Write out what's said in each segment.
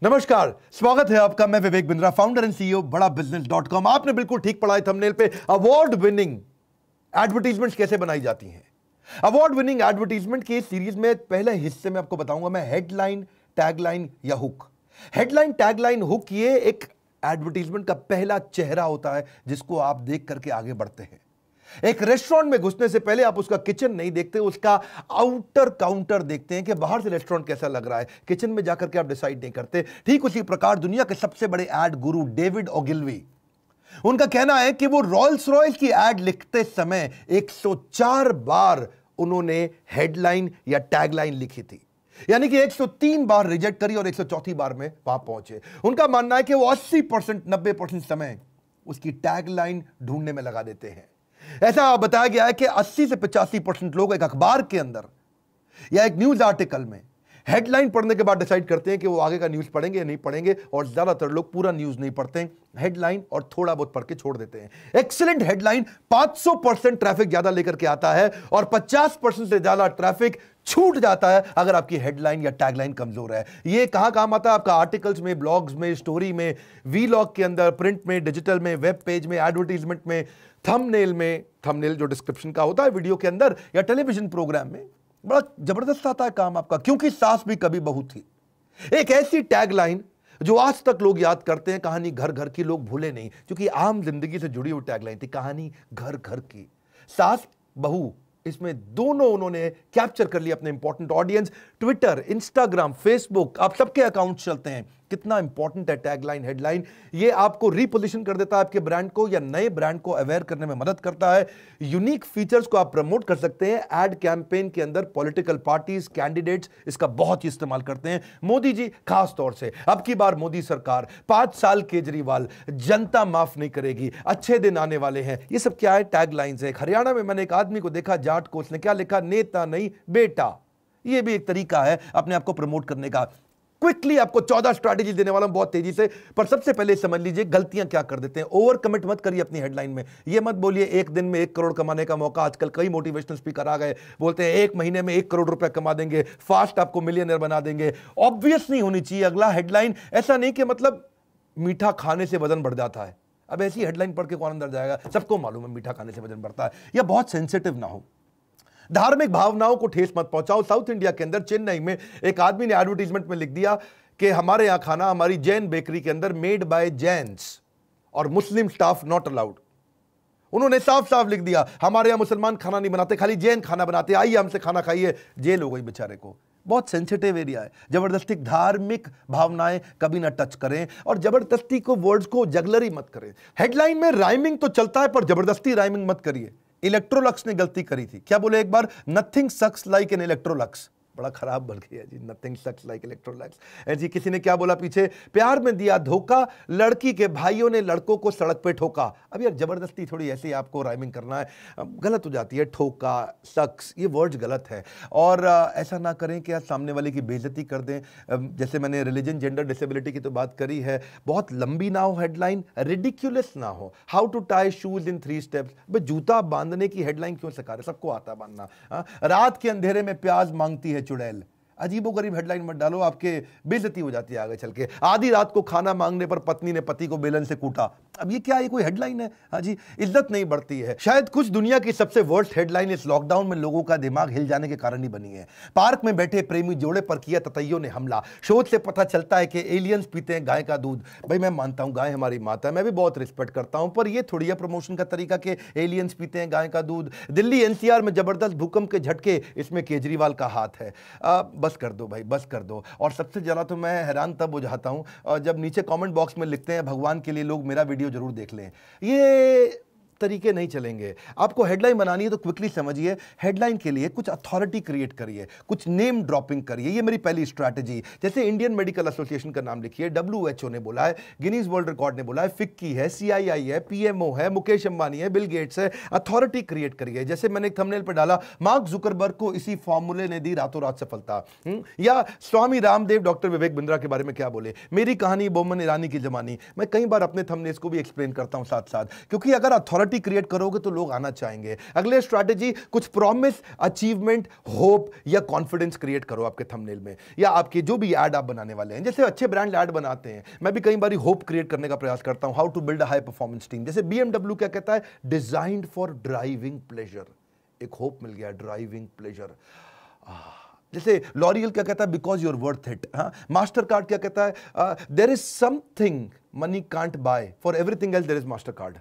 नमस्कार, स्वागत है आपका। मैं Vivek Bindra, founder and CEO बड़ा बिजनेस.com। आपने बिल्कुल ठीक पढ़ा है थंबनेल पे। अवार्ड विनिंग एडवर्टीजमेंट्स कैसे बनाई जाती हैं। अवार्ड विनिंग एडवर्टीजमेंट की सीरीज में पहले हिस्से में आपको बताऊंगा मैं हेडलाइन, टैगलाइन या हुक। हेडलाइन, टैगलाइन, हुक ये एक एडवर्टीजमेंट का पहला चेहरा होता है जिसको आप देख करके आगे बढ़ते हैं। एक रेस्टोरेंट में घुसने से पहले आप उसका किचन नहीं देखते, उसका आउटर काउंटर देखते हैं कि बाहर से रेस्टोरेंट कैसा लग रहा है। किचन में जाकर के आप डिसाइड नहीं करते। ठीक उसी प्रकार दुनिया के सबसे बड़े एड गुरु डेविड ओगिलवी, उनका कहना है कि वो रॉल्स रॉयस की एड लिखते समय 104 बार उन्होंने हेडलाइन या टैगलाइन लिखी थी, यानी कि 103 बार रिजेक्ट करी और 104 बार में वहां पहुंचे। उनका मानना है कि वो 80% 90% समय उसकी टैगलाइन ढूंढने में लगा देते हैं। ऐसा बताया गया है कि 80 से 85% लोग एक अखबार के अंदर या एक न्यूज आर्टिकल में हेडलाइन पढ़ने के बाद डिसाइड करते हैं कि वो आगे का न्यूज पढ़ेंगे या नहीं पढ़ेंगे, और ज्यादातर लोग पूरा न्यूज नहीं पढ़ते हैं, हेडलाइन और थोड़ा बहुत पढ़ के छोड़ देते हैं। एक्सीलेंट हेडलाइन 500% ट्रैफिक ज्यादा लेकर के आता है और 50% से ज्यादा ट्रैफिक छूट जाता है अगर आपकी हेडलाइन या टैगलाइन कमजोर है। ये कहां काम आता है? आपका आर्टिकल्स में, ब्लॉग्स में, स्टोरी में, वीलॉग के अंदर, प्रिंट में, डिजिटल में, वेब पेज में, एडवर्टीजमेंट में, थंबनेल में, थंबनेल जो डिस्क्रिप्शन का होता है वीडियो के अंदर, या टेलीविजन प्रोग्राम में। बड़ा जबरदस्त आता है काम आपका, क्योंकि सास भी कभी बहू थी। एक ऐसी टैगलाइन जो आज तक लोग याद करते हैं। कहानी घर घर की लोग भूले नहीं, क्योंकि आम जिंदगी से जुड़ी हुई टैगलाइन थी। कहानी घर घर की, सास बहू, इसमें दोनों उन्होंने कैप्चर कर लिया अपने important audience. Twitter, Instagram, Facebook, आप सबके अकाउंट चलते हैं। कितना इंपॉर्टेंट है टैगलाइन, हेडलाइन। ये आपको रीपोजिशन कर देता है आपके ब्रांड को, या नए ब्रांड को अवेयर करने में मदद करता है। यूनिक फीचर्स को आप प्रमोट कर सकते हैं। एड कैंपेन के अंदर पॉलिटिकल पार्टीज, कैंडिडेट्स इसका बहुत ही इस्तेमाल करते हैं। मोदी जी खास तौर से, अब की बार मोदी सरकार, 5 साल केजरीवाल, जनता माफ नहीं करेगी, अच्छे दिन आने वाले हैं, ये सब क्या है? टैगलाइंस है। हरियाणा में मैंने एक आदमी को देखा, जाट को, उसने क्या लिखा? नेता नहीं बेटा। ये भी एक तरीका है अपने आप को प्रमोट करने का। क्विकली आपको 14 स्ट्रैटेजी देने वाला हूं बहुत तेजी से, पर सबसे पहले समझ लीजिए गलतियां क्या कर देते हैं। ओवर कमिट मत करिए अपनी हेडलाइन में। ये मत बोलिए 1 दिन में 1 करोड़ कमाने का मौका। आजकल कई मोटिवेशनल स्पीकर आ गए, बोलते हैं 1 महीने में 1 करोड़ रुपए कमा देंगे, फास्ट आपको मिलियनर बना देंगे। ऑब्वियस नहीं होनी चाहिए अगला हेडलाइन। ऐसा नहीं कि मतलब मीठा खाने से वजन बढ़ जाता है। अब ऐसी हेडलाइन पढ़ के कौन अंदर जाएगा? सबको मालूम है मीठा खाने से वजन बढ़ता है। या बहुत सेंसिटिव ना हो, धार्मिक भावनाओं को ठेस मत पहुंचाओ। साउथ इंडिया के अंदर चेन्नई में एक आदमी ने एडवर्टीजमेंट में लिख दिया कि हमारे यहां खाना, हमारी जैन बेकरी के अंदर मेड बाय जैन्स और मुस्लिम स्टाफ नॉट अलाउड। उन्होंने साफ साफ लिख दिया हमारे यहां मुसलमान खाना नहीं बनाते, खाली जैन खाना बनाते, आइए हमसे खाना खाइए। जेल हो गई बेचारे को। बहुत सेंसिटिव एरिया है। जबरदस्ती धार्मिक भावनाएं कभी ना टच करें, और जबरदस्ती को वर्ड्स को जगलरी मत करें। हेडलाइन में राइमिंग तो चलता है, पर जबरदस्ती राइमिंग मत करिए। इलेक्ट्रोलक्स ने गलती करी थी। क्या बोले एक बार? Nothing sucks like an Electrolux. बड़ा खराब बन गया जी, नथिंग सक्स लाइक इलेक्ट्रोलक्स। ऐसी किसी ने क्या बोला पीछे? प्यार में दिया धोखा, लड़की के भाइयों ने लड़कों को सड़क पे ठोका। अब यार जबरदस्ती थोड़ी ऐसे आपको राइमिंग करना है, गलत हो जाती है। ठोका, सक्स, ये वर्ड्स गलत है। और ऐसा ना करें कि आप सामने वाले की बेइज्जती कर दें। जैसे मैंने रिलीजन, जेंडर, डिसेबिलिटी की तो बात करी है। बहुत लंबी ना हो हेडलाइन, रिडिक्यूलस ना हो। How to tie shoes in 3 steps. भाई जूता बांधने की हेडलाइन क्यों सिखा रहे? सबको आता है बांधना। रात के अंधेरे में प्याज मांगती है चुड़ैल। अजीबो गरीब हेडलाइन मत डालो, आपके बेइज्जती हो जाती है आगे चल के। आधी रात को खाना मांगने पर पत्नी ने पति को बेलन से कूटा। अब ये क्या, ये कोई हेडलाइन है? हाँ जी, इज्जत नहीं बढ़ती है। शायद कुछ दुनिया की सबसे वर्स्ट हेडलाइन इस लॉकडाउन में लोगों का दिमाग हिल जाने के कारण ही बनी है। पार्क में बैठे प्रेमी जोड़े पर किया ततैयों ने हमला। शोध से पता चलता है कि एलियंस पीते हैं गाय का दूध। भाई मैं मानता हूं गाय हमारी माता है, मैं भी बहुत रिस्पेक्ट करता हूं, पर यह थोड़ी है प्रमोशन का तरीका कि एलियंस पीते हैं गाय का दूध। दिल्ली एनसीआर में जबरदस्त भूकंप के झटके, इसमें केजरीवाल का हाथ है। बस कर दो भाई, बस कर दो। और सबसे ज्यादा तो मैं हैरान तब हो जाता हूं जब नीचे कमेंट बॉक्स में लिखते हैं भगवान के लिए लोग मेरा वीडियो जरूर देख लें। ये तरीके नहीं चलेंगे। आपको हेडलाइन बनानी है तो क्विकली समझिए, हेडलाइन के लिए कुछ अथॉरिटी क्रिएट करिए, कुछ नेम ड्रॉपिंग करिए। ये मेरी पहली स्ट्रैटेजी। जैसे इंडियन मेडिकल एसोसिएशन का नाम लिखिए, WHO ने बोला है, गिनीज वर्ल्ड रिकॉर्ड ने बोला है, फिक्की है, CII है, PMO है, मुकेश अंबानी है, बिल गेट्स है। अथॉरिटी क्रिएट करिए। जैसे मैंने एक थंबनेल पर डाला, मार्क जुकरबर्ग को इसी फॉर्मूले ने दी रातों रात सफलता। या स्वामी रामदेव डॉक्टर विवेक बिंद्रा के बारे में क्या बोले, मेरी कहानी बोमन ईरानी की जमानी। मैं कई बार अपने थंबनेल्स को भी एक्सप्लेन करता हूं साथ साथ, क्योंकि अगर अथॉरिटी अथॉरिटी क्रिएट करोगे तो लोग आना चाहेंगे। अगले स्ट्रैटेजी, कुछ प्रॉमिस, अचीवमेंट, होप या कॉन्फिडेंस क्रिएट करो आपके थंबनेल में या आपके जो भी ऐड आप बनाने वाले हैं। जैसे अच्छे ब्रांड ऐड बनाते हैं, मैं भी कई बार होप क्रिएट करने का प्रयास करता हूं, how to build a high performance team. जैसे BMW क्या कहता है, डिजाइन्ड फॉर ड्राइविंग प्लेजर, एक होप मिल गया, ड्राइविंग प्लेजर। जैसे लॉरियल क्या कहता है, because you're worth it. Mastercard क्या कहता है, there is something money can't buy, for everything else there is Mastercard.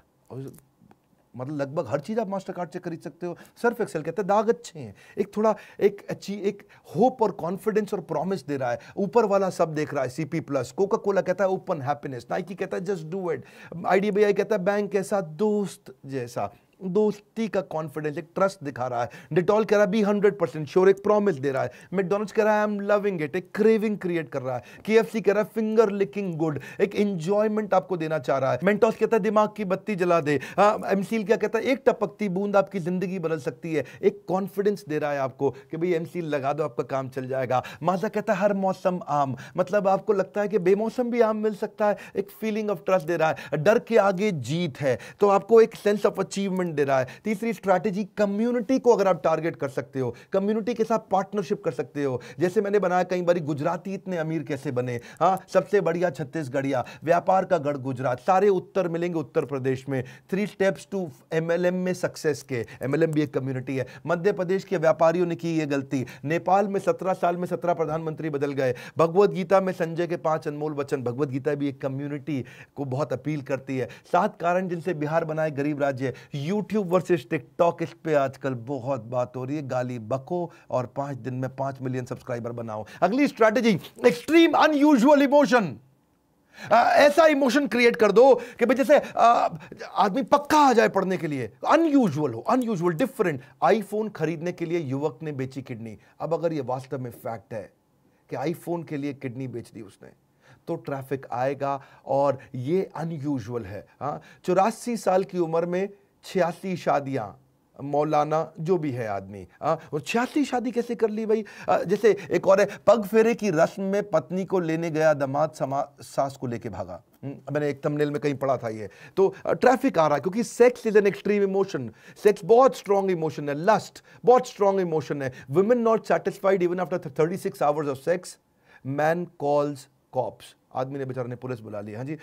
मतलब लगभग हर चीज आप मास्टर कार्ड से खरीद सकते हो। सर्फ एक्सेल कहता है दाग अच्छे हैं, एक थोड़ा एक अच्छी एक होप और कॉन्फिडेंस और प्रॉमिस दे रहा है, ऊपर वाला सब देख रहा है। CP प्लस, कोका कोला कहता है ओपन हैप्पीनेस, नाइकी कहता है जस्ट डू इट, IDBI कहता है बैंक कैसा, दोस्त जैसा, दोस्ती का कॉन्फिडेंस, एक ट्रस्ट दिखा रहा है। डिटॉल कह रहा है बी 100% श्योर, एक प्रॉमिस दे रहा है। मैकडॉनल्ड्स कह रहा है आई एम लविंग इट, एक क्रेविंग क्रिएट कर रहा है। KFC कह रहा है फिंगर लिकिंग गुड, एक एंजॉयमेंट आपको देना चाह रहा है। मेंटोस कहता है दिमाग की बत्ती जला दे। एमसील क्या कहता है, एक टपकती बूंद आपकी जिंदगी बदल सकती है, एक कॉन्फिडेंस दे रहा है आपको कि भाई एमसील लगा दो आपका काम चल जाएगा। माजा कहता है हर मौसम आम, मतलब आपको लगता है कि बेमौसम भी आम मिल सकता है, एक फीलिंग ऑफ ट्रस्ट दे रहा है। डर के आगे जीत है, तो आपको एक सेंस ऑफ अचीवमेंट दे रहा है। तीसरी स्ट्रैटेजी, कम्युनिटी को अगर आप टारगेट कर सकते हो, कम्युनिटी के साथ पार्टनरशिप कर सकते हो। जैसे मैंने बनाया कई बार, गुजराती इतने अमीर कैसे बने, सबसे बढ़िया छत्तीसगढ़िया, व्यापार का गढ़ गुजरात, सारे उत्तर मिलेंगे उत्तर प्रदेश में। 3 स्टेप्स टू MLM में सक्सेस के, MLM भी एक कम्युनिटी है। मध्य प्रदेश के व्यापारियों ने की ये गलती, नेपाल में 17 साल में 17 प्रधानमंत्री बदल गए। भगवत गीता में संजय के 5 अनमोल वचन, भगवत गीता भी एक कम्युनिटी को बहुत अपील करती है। 7 कारण जिनसे बिहार बनाए गरीब राज्य। यूट्यूब वर्सेस टिकटॉक, इस पे आजकल बहुत बात हो रही है, गाली बको और 5 दिन में 5 मिलियन सब्सक्राइबर बनाओ। अगली स्ट्रैटेजी, एक्सट्रीम अनयूजुअल इमोशन। ऐसा इमोशन क्रिएट कर दो कि भाई जैसे आदमी पक्का आ जाए पढ़ने के लिए, अनयूजुअल हो, अनयूजुअल, डिफरेंट। आईफोन खरीदने के लिए युवक ने बेची किडनी। अब अगर ये वास्तव में फैक्ट है कि आईफोन के लिए किडनी बेच दी उसने, तो ट्रैफिक आएगा और ये अनयूजुअल है। 84 साल की उम्र में 86 शादियां, मौलाना जो भी है आदमी, और 86 शादी कैसे कर ली भाई। जैसे एक और है, पग फेरे की रस्म में पत्नी को लेने गया दामाद सास को लेके भागा। मैंने एक थंबनेल में कहीं पढ़ा था ये। तो ट्रैफिक आ रहा है क्योंकि sex is an extreme emotion. Sex बहुत स्ट्रॉन्ग इमोशन है, लस्ट बहुत स्ट्रॉन्ग इमोशन है। Women not satisfied even after 36 hours of sex, man calls cops, आदमी ने बेचारे ने पुलिस बुला लिया। हाँ जी।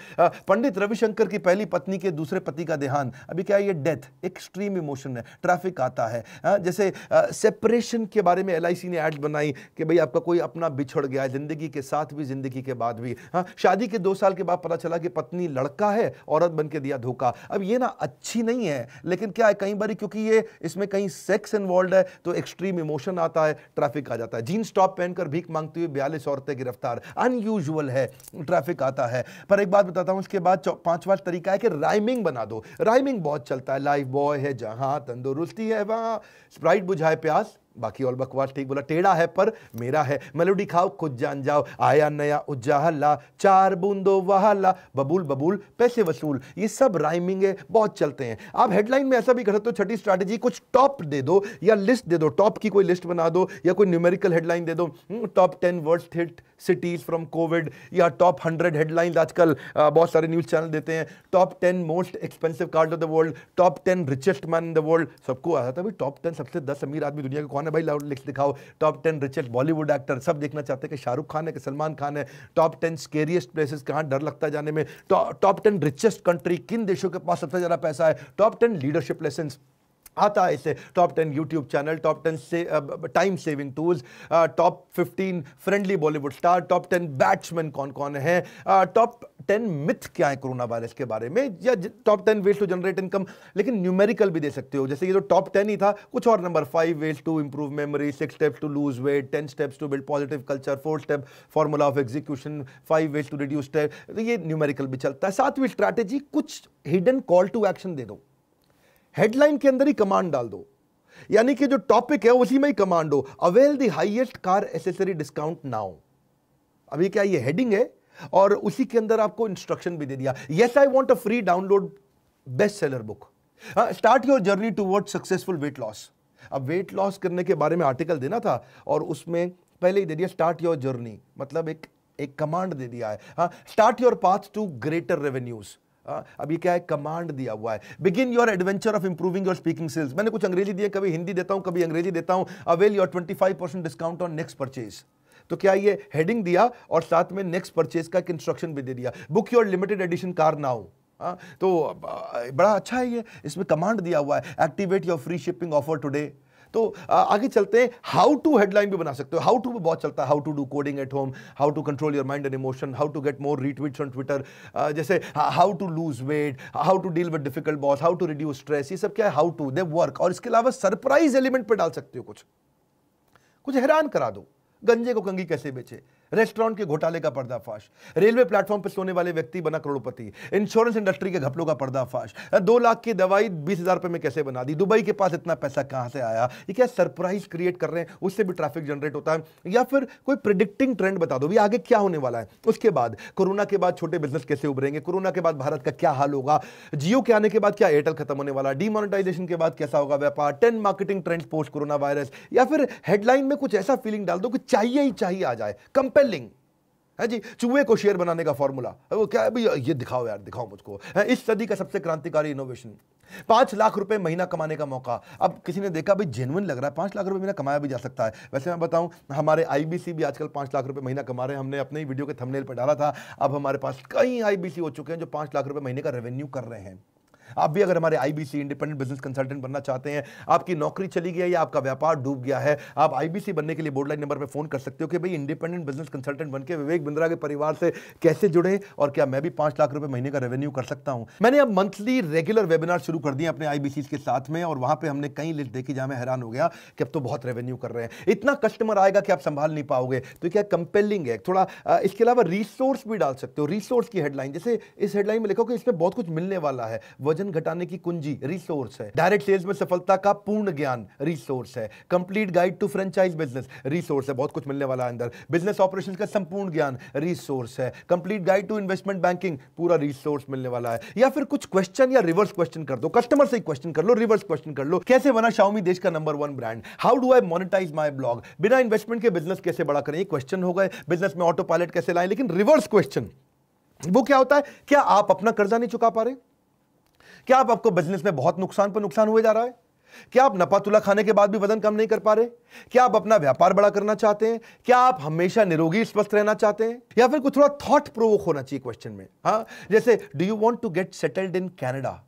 पंडित रविशंकर की पहली पत्नी के दूसरे पति का देहांत, अभी क्या है ये डेथ, एक्सट्रीम इमोशन है, ट्रैफिक आता है। जैसे सेपरेशन के बारे में LIC ने एड्स बनाई कि भाई आपका कोई अपना बिछड़ गया, जिंदगी के साथ भी जिंदगी के बाद भी। शादी के 2 साल के बाद पता चला कि पत्नी लड़का है, औरत बन के दिया धोखा। अब ये ना अच्छी नहीं है, लेकिन क्या है कई बार क्योंकि ये इसमें कहीं सेक्स इन्वॉल्व है तो एक्सट्रीम इमोशन आता है, ट्रैफिक आ जाता है। जीन्स टॉप पहनकर भीख मांगती हुई 42 औरतें गिरफ्तार, अनयूजुअल है, ट्रैफिक आता है। पर एक बात बताता हूं, इसके बाद 5वां तरीका है कि राइमिंग बना दो। राइमिंग बहुत चलता है, लाइफ बॉय है जहां तंदुरुस्ती है वहां, स्प्राइट बुझाए प्यास, बाकी और बकवास ठीक बोला, टेढ़ा है पर मेरा है, मेलोडी खाओ खुद जान जाओ, आया नया उजाला, 4 बूंदो वहाला, बबूल बबूल पैसे वसूल, ये सब राइमिंग है, बहुत चलते हैं। आप हेडलाइन में ऐसा भी कर सकते हो। छठी स्ट्रैटेजी, कुछ टॉप दे दो या लिस्ट दे दो, टॉप की कोई लिस्ट बना दो या कोई न्यूमेरिकल हेडलाइन दे दो। Top 10 worst hit cities from Covid, या टॉप 100 हेडलाइंस आजकल बहुत सारे न्यूज चैनल देते हैं। Top 10 most expensive cars of the world, top 10 richest man in the world. सबको आया था भाई टॉप 10 सबसे 10 अमीर आदमी दुनिया के कौन है भाई, लिख दिखाओ। टॉप 10 रिचेस्ट बॉलीवुड एक्टर, सब देखना चाहते हैं कि शाहरुख खान है कि सलमान खान है। टॉप 10 स्केरियस्ट प्लेसेस, कहां डर लगता है जाने में। टॉप 10 रिचेस्ट कंट्री, किन देशों के पास सबसे ज्यादा पैसा है। टॉप 10 लीडरशिप लेसन्स आता है इसे। टॉप 10 यूट्यूब चैनल, टॉप 10 से time saving tools, top 15 friendly Bollywood star, top 10 batsman कौन कौन है, टॉप 10 मिथ क्या है कोरोना वायरस के बारे में, या top 10 ways to generate income. लेकिन न्यूमेरिकल भी दे सकते हो, जैसे ये जो टॉप 10 ही था, कुछ और number, 5 ways to improve memory, 6 steps to lose weight, 10 steps to build positive culture, 4 step formula of execution, 5 ways to reduce stress. तो ये न्यूमेरिकल भी चलता है। 7वीं स्ट्रैटेजी, कुछ हिडन कॉल टू एक्शन दे दो, हेडलाइन के अंदर ही कमांड डाल दो, यानी कि जो टॉपिक है उसी में ही कमांड हो। Avail the highest car accessory discount now, अभी क्या ये हेडिंग है और उसी के अंदर आपको इंस्ट्रक्शन भी दे दिया। Yes I want a free download best seller book, start your journey toward successful weight loss. अब वेट लॉस करने के बारे में आर्टिकल देना था और उसमें पहले ही दे दिया स्टार्ट योर जर्नी, मतलब एक कमांड दे दिया है। Start your path to greater revenues, अब ये क्या है, कमांड दिया हुआ है, begin your adventure of improving your speaking skills. मैंने कुछ अंग्रेजी दिए, कभी हिंदी देता हूं, कभी अंग्रेजी देता हूं। Avail your 25% discount on next purchase. तो क्या ये हेडिंग दिया और साथ में नेक्स्ट परचेज का एक इंस्ट्रक्शन भी दे दिया, book your limited edition car now. तो बड़ा अच्छा है ये, इसमें कमांड दिया हुआ है, activate your free shipping offer today. तो आगे चलते हैं, हाउ टू हेडलाइन भी बना सकते हो। हाउ टू बहुत चलता है, how to do coding at home, how to control your mind and emotion, how to get more retweets on Twitter, जैसे how to lose weight, how to deal with difficult boss, how to reduce stress. ये सब क्या है, how to, they work. और इसके अलावा surprise element पे डाल सकते हो, कुछ हैरान करा दो, गंजे को कंघी कैसे बेचे, रेस्टोरेंट के घोटाले का पर्दाफाश, रेलवे प्लेटफॉर्म पर सोने वाले व्यक्ति बना करोड़पति, इंश्योरेंस इंडस्ट्री के घपलों का पर्दाफाश, 2 लाख की दवाई 20,000 रुपए में कैसे बना दी, दुबई के पास इतना पैसा कहां से आया। ये क्या सरप्राइज क्रिएट कर रहे हैं, उससे भी ट्रैफिक जनरेट होता है। या फिर कोई प्रिडिक्टिंग ट्रेंड बता दो, भी आगे क्या होने वाला है, उसके बाद कोरोना के बाद छोटे बिजनेस कैसे उभरेंगे, कोरोना के बाद भारत का क्या हाल होगा, जियो के आने के बाद क्या एयरटेल खत्म होने वाला, डीमोनेटाइजेशन के बाद कैसा होगा व्यापार, 10 marketing trends post corona virus. या फिर हेडलाइन में कुछ ऐसा फीलिंग डाल दो कि चाहिए ही चाहिए आ जाए, कंपेलिंग है जी। चूहे को शेर बनाने का फॉर्मूला, वो क्या है भैया, ये दिखाओ यार, दिखाओ मुझको। इस सदी का सबसे क्रांतिकारी इनोवेशन, 5 लाख रुपए महीना कमाने का मौका। अब किसी ने देखा भाई जेन्युइन लग रहा है, 5 लाख रुपए महीना कमाया भी जा सकता है। वैसे मैं बताऊं, हमारे आईबीसी भी आजकल 5 लाख रुपए महीना कमा रहे हैं। हमने अपने ही वीडियो के थंबनेल पर डाला था। अब हमारे पास कई आईबीसी हो चुके हैं जो 5 लाख रुपए महीने का रेवेन्यू कर रहे हैं। आप भी अगर हमारे आईबीसी इंडिपेंडेंट बिजनेस कंसल्टेंट बनना चाहते हैं, आपकी नौकरी चली गई है या आपका व्यापार डूब गया है, आप आईबीसी बनने के लिए बोर्ड लाइन नंबर पे फोन कर सकते हो कि भाई इंडिपेंडेंट बिजनेस कंसल्टेंट बनके विवेक बिंद्रा के परिवार से कैसे जुड़े और क्या मैं भी 5 लाख रुपए महीने का रेवेन्यू कर सकता हूं। मैंने अब मंथली रेगुलर वेबिनार शुरू कर दिए अपने आईबीसी के साथ में, और वहां पे हमने कई लिस्ट देखी जहां मैं हैरान हो गया कि अब तो बहुत रेवेन्यू कर रहे हैं, इतना कस्टमर आएगा कि आप संभाल नहीं पाओगे। तो क्या कंपेलिंग है थोड़ा। इसके अलावा रिसोर्स भी डाल सकते हो, रिसोर्स की हेडलाइन, जैसे इस हेडलाइन में लिखो कि इसमें बहुत कुछ मिलने वाला है, वजन घटाने की कुंजी रिसोर्स है, डायरेक्ट सेल्स में सफलता का पूर्ण ज्ञान रिसोर्स है, complete guide to franchise business resource है, बहुत कुछ मिलने वाला है अंदर, बिजनेस ऑपरेशंस का संपूर्ण ज्ञान रिसोर्स है, complete guide to investment banking पूरा रिसोर्स मिलने वाला है। या फिर कुछ क्वेश्चन या रिवर्स क्वेश्चन कर दो, कस्टमर से क्वेश्चन कर लो, रिवर्स क्वेश्चन कर लो, कैसे बना Xiaomi देश का नंबर 1 ब्रांड, how do I monetize my blog, बिना इन्वेस्टमेंट के बिजनेस कैसे बड़ा करें, ये क्वेश्चन हो गए। बिजनेस में ऑटो पायलट कैसे लाएं, लेकिन रिवर्स क्वेश्चन वो क्या होता है, क्या आप अपना कर्जा नहीं चुका पा रहे, क्या आपको बिजनेस में बहुत नुकसान पर नुकसान हुए जा रहा है, क्या आप नपा तुला खाने के बाद भी वजन कम नहीं कर पा रहे, क्या आप अपना व्यापार बड़ा करना चाहते हैं, क्या आप हमेशा निरोगी स्वस्थ रहना चाहते हैं, या फिर कुछ थोड़ा थॉट प्रोवोक होना चाहिए क्वेश्चन में। हाँ, जैसे do you want to get settled in Canada,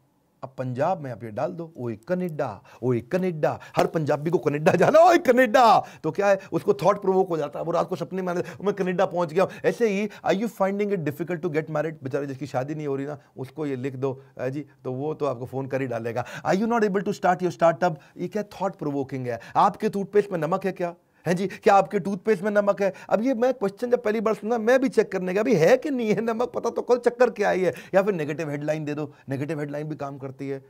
अब पंजाब में आप ये डाल दो, ओए कनाडा, ओए कनाडा, हर पंजाबी को कनाडा जाना, ओए कनाडा, तो क्या है उसको थॉट प्रोवोक हो जाता है, वो रात को सपने में मैं कनाडा पहुंच गया। ऐसे ही are you finding it difficult to get married, बेचारे जिसकी शादी नहीं हो रही ना, उसको ये लिख दो जी, तो वो तो आपको फोन कर ही डालेगा। Are you not able to start your startup, ये क्या थॉट प्रोवोकिंग है। आपके टूथपेस्ट में नमक है क्या, है जी, क्या आपके टूथपेस्ट में नमक है। अब ये मैं क्वेश्चन जब पहली बार सुना, मैं भी चेक करने का अभी है कि नहीं है नमक, पता तो कल चक्कर क्या आई है। या फिर नेगेटिव हेडलाइन दे दो, नेगेटिव हेडलाइन भी काम करती है।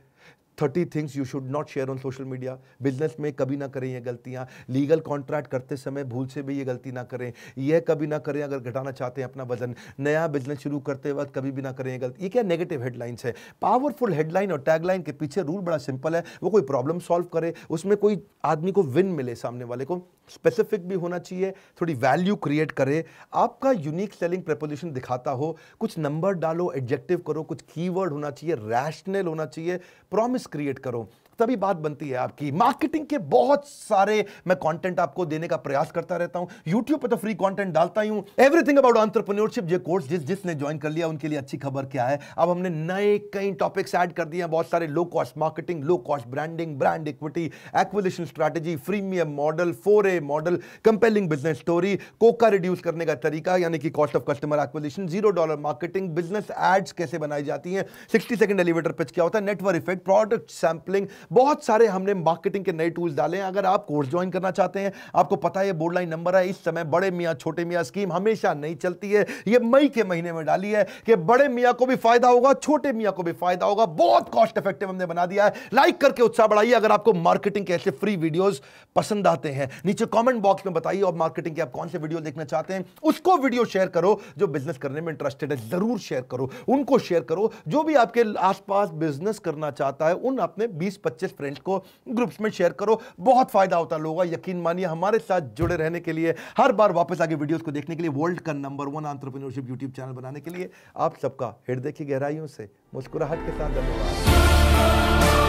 30 things you should not share on social media, business में कभी ना करें ये गलतियां, लीगल कॉन्ट्रैक्ट करते समय भूल से भी ये गलती ना करें, यह कभी ना करें अगर घटाना चाहते हैं अपना वजन, नया बिजनेस शुरू करते वक्त कभी भी ना करें ये गलती। ये क्या नेगेटिव हेडलाइंस है। पावरफुल हेडलाइन और टैगलाइन के पीछे रूल बड़ा सिंपल है, वो कोई प्रॉब्लम सॉल्व करे, उसमें कोई आदमी को विन मिले, सामने वाले को, स्पेसिफिक भी होना चाहिए, थोड़ी वैल्यू क्रिएट करे, आपका यूनिक सेलिंग प्रपोजिशन दिखाता हो, कुछ नंबर डालो, एडजेक्टिव करो, कुछ कीवर्ड होना चाहिए, रैशनल होना चाहिए, प्रॉमिस क्रिएट करो, तभी बात बनती है आपकी। मार्केटिंग के बहुत सारे मैं कंटेंट आपको देने का प्रयास करता रहता हूं, YouTube पे तो फ्री कंटेंट डालता ही हूं। एवरीथिंग अबाउट एंटरप्रेन्योरशिप जो कोर्स जिसने ज्वाइन कर लिया उनके लिए अच्छी खबर क्या है, अब हमने नए कई टॉपिक्स ऐड कर दिए हैं, बहुत सारे, low cost marketing, low cost branding, brand equity, acquisition strategy, freemium model, 4A model, compelling business story, कोका रिड्यूस करने का तरीका यानी कि cost of customer acquisition, $0 marketing, business ads कैसे बनाई जाती हैं, 60 सेकंड एलिवेटर पिच क्या होता है, नेटवर्क इफेक्ट, प्रोडक्ट सैंपलिंग, बहुत सारे हमने मार्केटिंग के नए टूल्स डाले हैं। अगर आप कोर्स ज्वाइन करना चाहते हैं, आपको पता है ये बोर्ड लाइन नंबर है, इस समय बड़े मियां छोटे मियां स्कीम हमेशा नहीं चलती है, ये मई के महीने में डाली है कि बड़े मियां को भी फायदा होगा, छोटे मियां को भी फायदा होगा, बहुत कॉस्ट इफेक्टिव हमने बना दिया है। लाइक करके उत्साह बढ़ाइए अगर आपको मार्केटिंग के ऐसे फ्री वीडियोस पसंद आते हैं, नीचे कमेंट बॉक्स में बताइए और मार्केटिंग के आप कौन से वीडियो देखना चाहते हैं, उसको वीडियो शेयर करो। जो बिजनेस करने में इंटरेस्टेड है जरूर शेयर करो, उनको शेयर करो, जो भी आपके आसपास बिजनेस करना चाहता है उन अपने 20-25 20-25 फ्रेंड्स को ग्रुप्स में शेयर करो, बहुत फायदा होता है लोगों का। यकीन मानिए हमारे साथ जुड़े रहने के लिए, हर बार वापस आके वीडियोस को देखने के लिए, वर्ल्ड का नंबर 1 एंटरप्रेन्योरशिप यूट्यूब चैनल बनाने के लिए आप सबका हृदय की गहराइयों से मुस्कुराहट के साथ धन्यवाद।